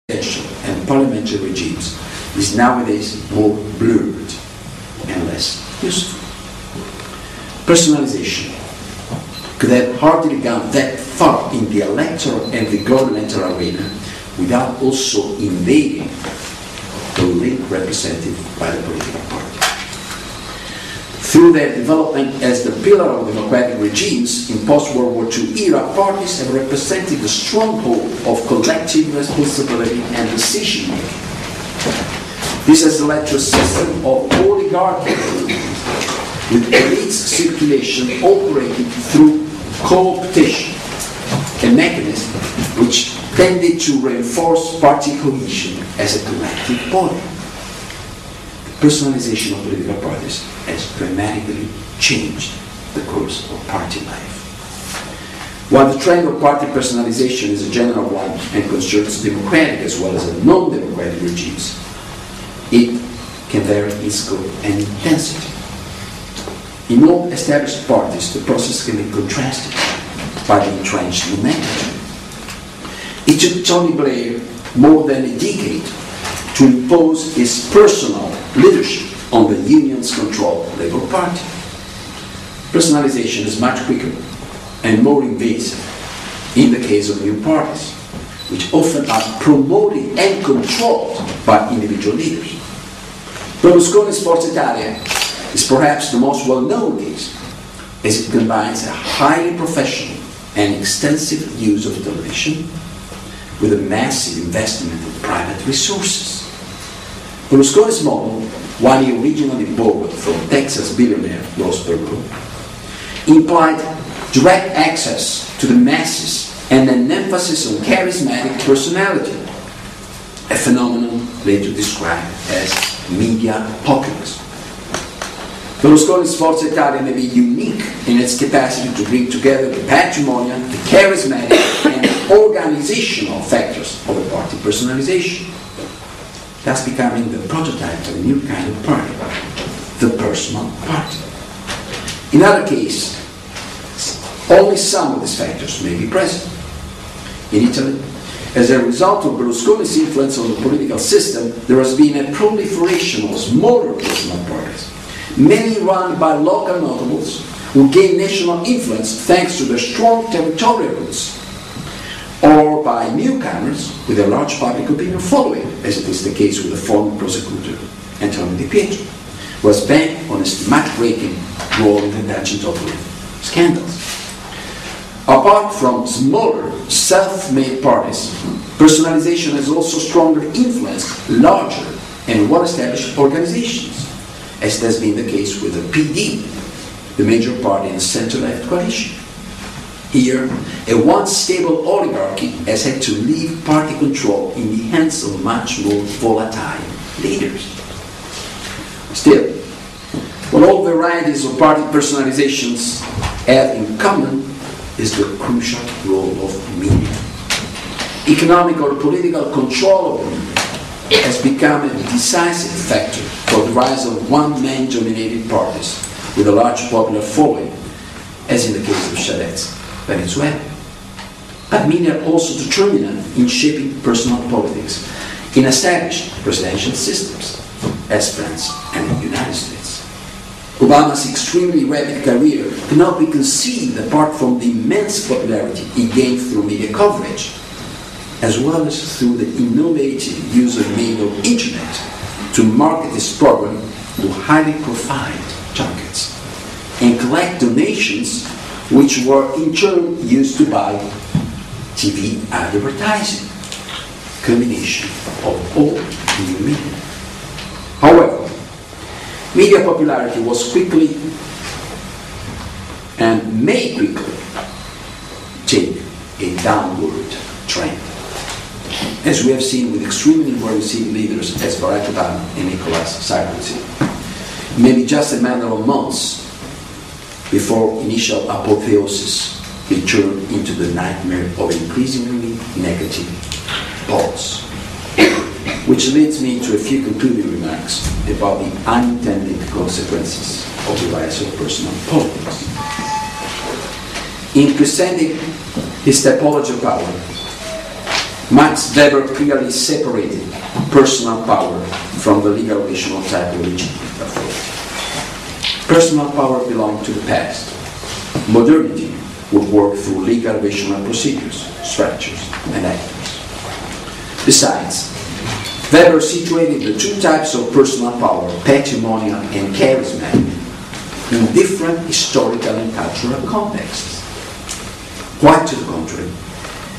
presidential and parliamentary regimes is nowadays more blurred and less useful. Personalization could have hardly gone that far in the electoral and the governmental arena without also invading the link represented by the political party. Through their development as the pillar of democratic regimes in post-World War II era, parties have represented the stronghold of collective responsibility and decision-making. This has led to a system of oligarchy with elite circulation operating through co-optation, a mechanism which tended to reinforce party cohesion as a collective body. The personalization of political parties has dramatically changed the course of party life. While the trend of party personalization is a general one and concerns democratic as well as non-democratic regimes, it can vary in scope and intensity. In all established parties, the process can be contrasted by the entrenched nomenclature. It took Tony Blair more than a decade to impose his personal leadership on the union's controlled Labour Party. Personalization is much quicker and more invasive in the case of new parties, which often are promoted and controlled by individual leaders. Berlusconi's Forza Italia is perhaps the most well-known case, as it combines a highly professional and extensive use of television with a massive investment in private resources. Berlusconi's model, while he originally borrowed from Texas billionaire Ross Perot, implied direct access to the masses and an emphasis on charismatic personality, a phenomenon later described as media populism. Berlusconi's Forza Italia may be unique in its capacity to bring together the patrimonial, the charismatic, and the organizational factors of a party personalization, thus becoming the prototype of a new kind of party, the personal party. In other cases, only some of these factors may be present. In Italy, as a result of Berlusconi's influence on the political system, there has been a proliferation of smaller personal parties, many run by local notables who gain national influence thanks to their strong territorial roots, or by newcomers with a large public opinion following, as it is the case with the former prosecutor Antonio Di Pietro, who has banked on his much-breaking role in the Dutch intolerant scandals. Apart from smaller, self-made parties, personalization has also strongly influenced larger and well-established organizations, as has been the case with the PD, the major party in the center-left coalition. Here, a once stable oligarchy has had to leave party control in the hands of much more volatile leaders. Still, what all varieties of party personalizations have in common is the crucial role of media. Economic or political control of media has become a decisive factor for the rise of one-man dominated parties with a large popular following, as in the case of Chavet's Venezuela. But media are also determinant in shaping personal politics in established presidential systems, as France and the United States. Obama's extremely rapid career cannot be conceived apart from the immense popularity he gained through media coverage, as well as through the innovative use of the internet to market his program to highly profiled targets and collect donations which were in turn used to buy TV advertising, combination of all new media. However, media popularity was quickly and may quickly take a downward trend, as we have seen with extremely well-received leaders as Barack Obama and Nicolas Sarkozy. It may be just a matter of months before initial apotheosis will turn into the nightmare of increasingly negative polls. Which leads me to a few concluding remarks about the unintended consequences of the rise of personal politics. In presenting his typology of power, Max Weber clearly separated personal power from the legal relational type of legitimate authority. Personal power belonged to the past. Modernity would work through legal relational procedures, structures, and actors. Besides, Weber situated the two types of personal power, patrimonial and charismatic, in different historical and cultural contexts. Quite to the contrary,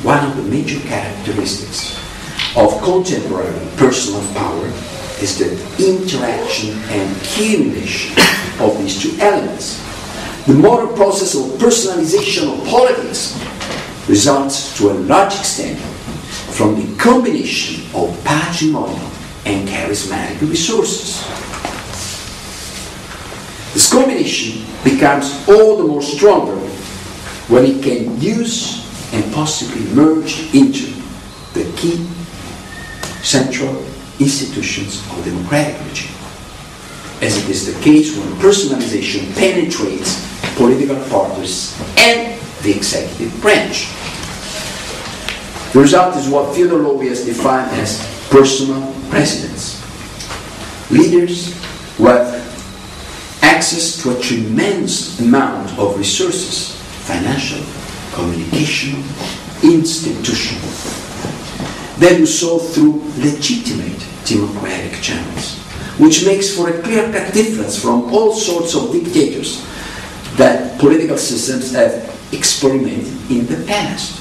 one of the major characteristics of contemporary personal power is the interaction and accumulation of these two elements. The modern process of personalization of politics results to a large extent from the combination of patrimonial and charismatic resources. This combination becomes all the more stronger when it can use and possibly merge into the key central institutions of democratic regime, as it is the case when personalization penetrates political parties and the executive branch. The result is what Theodore Lowy has defined as personal presidents. Leaders who have access to a tremendous amount of resources, financial, communication, institutional. They do so through legitimate democratic channels, which makes for a clear-cut difference from all sorts of dictators that political systems have experimented in the past.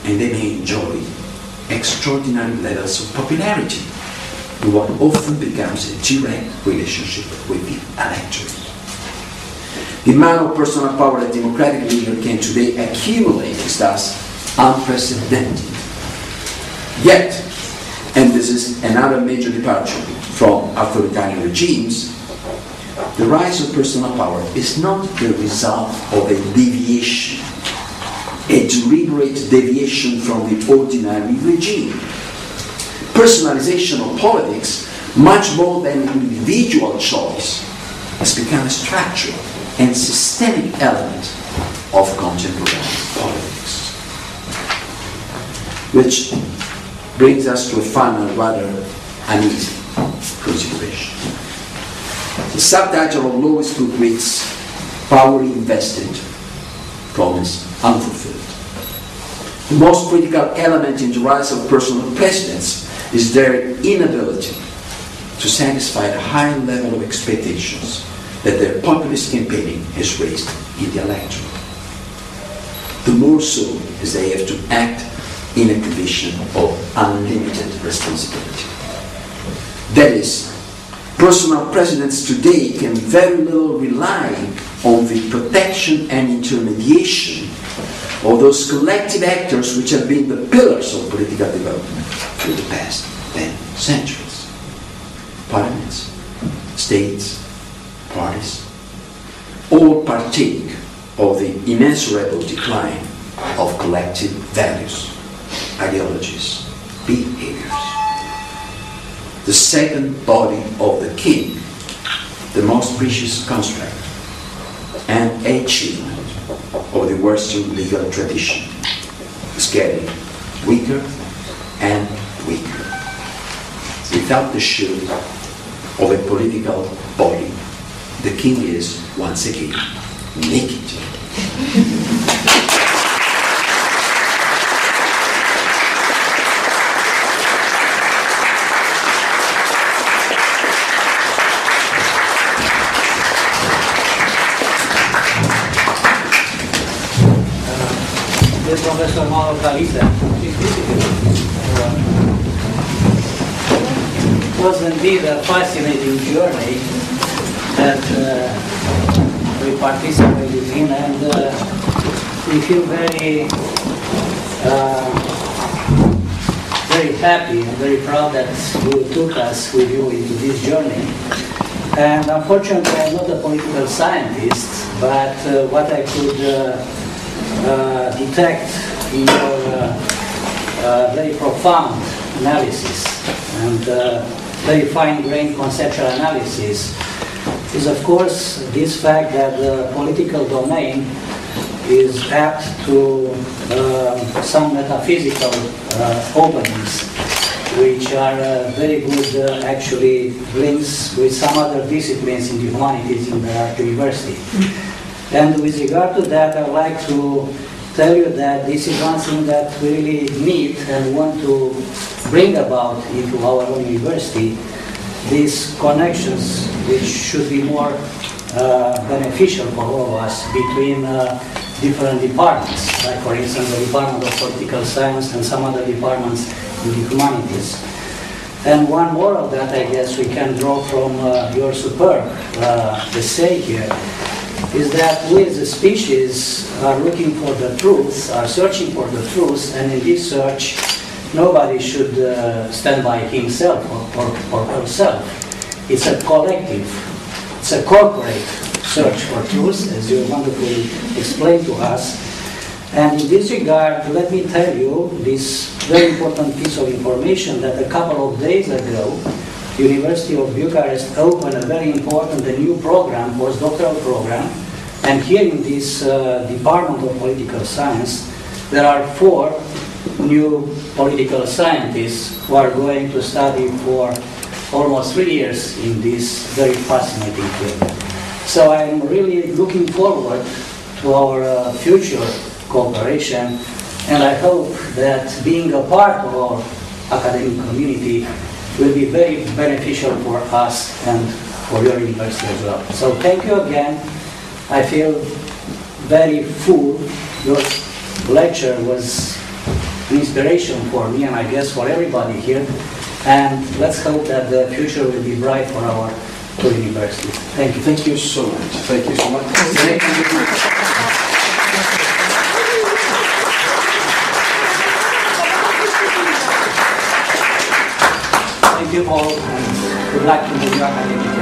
And they may enjoy extraordinary levels of popularity in what often becomes a direct relationship with the electorate. The amount of personal power that democratic leaders can today accumulate is thus unprecedented. Yet, and this is another major departure from authoritarian regimes, the rise of personal power is not the result of a deviation, a deliberate deviation from the ordinary regime. Personalization of politics, much more than an individual choice, has become a structural and systemic element of contemporary politics. Which brings us to a final, rather uneasy consideration. The subtitle of Lowy's book reads, "Power Invested, Promise Unfulfilled." The most critical element in the rise of personal presidents is their inability to satisfy the high level of expectations that their populist campaigning has raised in the electorate. The more so as they have to act in a condition of unlimited responsibility. That is, personal presidents today can very little rely on the protection and intermediation of those collective actors which have been the pillars of political development through the past 10 centuries. Parliaments, states, parties, all partake of the immeasurable decline of collective values, ideologies, behaviors. The second body of the king, the most precious construct and achievement of the Western legal tradition, is getting weaker and weaker. Without the shield of a political body, the king is once again naked. Professor MAURO CALISE. It was indeed a fascinating journey that we participated in, and we feel very happy and very proud that you took us with you into this journey. And unfortunately, I'm not a political scientist, but what I could detect in your very profound analysis and very fine-grained conceptual analysis is, of course, this fact that the political domain is apt to some metaphysical openings, which are very good actually links with some other disciplines in the humanities in the university. And with regard to that, I'd like to tell you that this is one thing that we really need and want to bring about into our own university, these connections which should be more beneficial for all of us between different departments, like for instance the Department of Political Science and some other departments in the humanities. And one more of that, I guess, we can draw from your superb essay here, is that we as a species are looking for the truth, are searching for the truth, and in this search nobody should stand by himself or herself. It's a collective, it's a corporate search for truth, as you wonderfully explained to us. And in this regard, let me tell you this very important piece of information that a couple of days ago, the University of Bucharest opened a very important new program, postdoctoral program, and here in this Department of Political Science, there are 4 new political scientists who are going to study for almost 3 years in this very fascinating field. So I'm really looking forward to our future cooperation, and I hope that being a part of our academic community will be very beneficial for us and for your university as well. So thank you again. I feel very full. Your lecture was an inspiration for me and I guess for everybody here. And let's hope that the future will be bright for our two universities. Thank you. Thank you so much. Thank you so much. Thank you all, and good luck to the academic.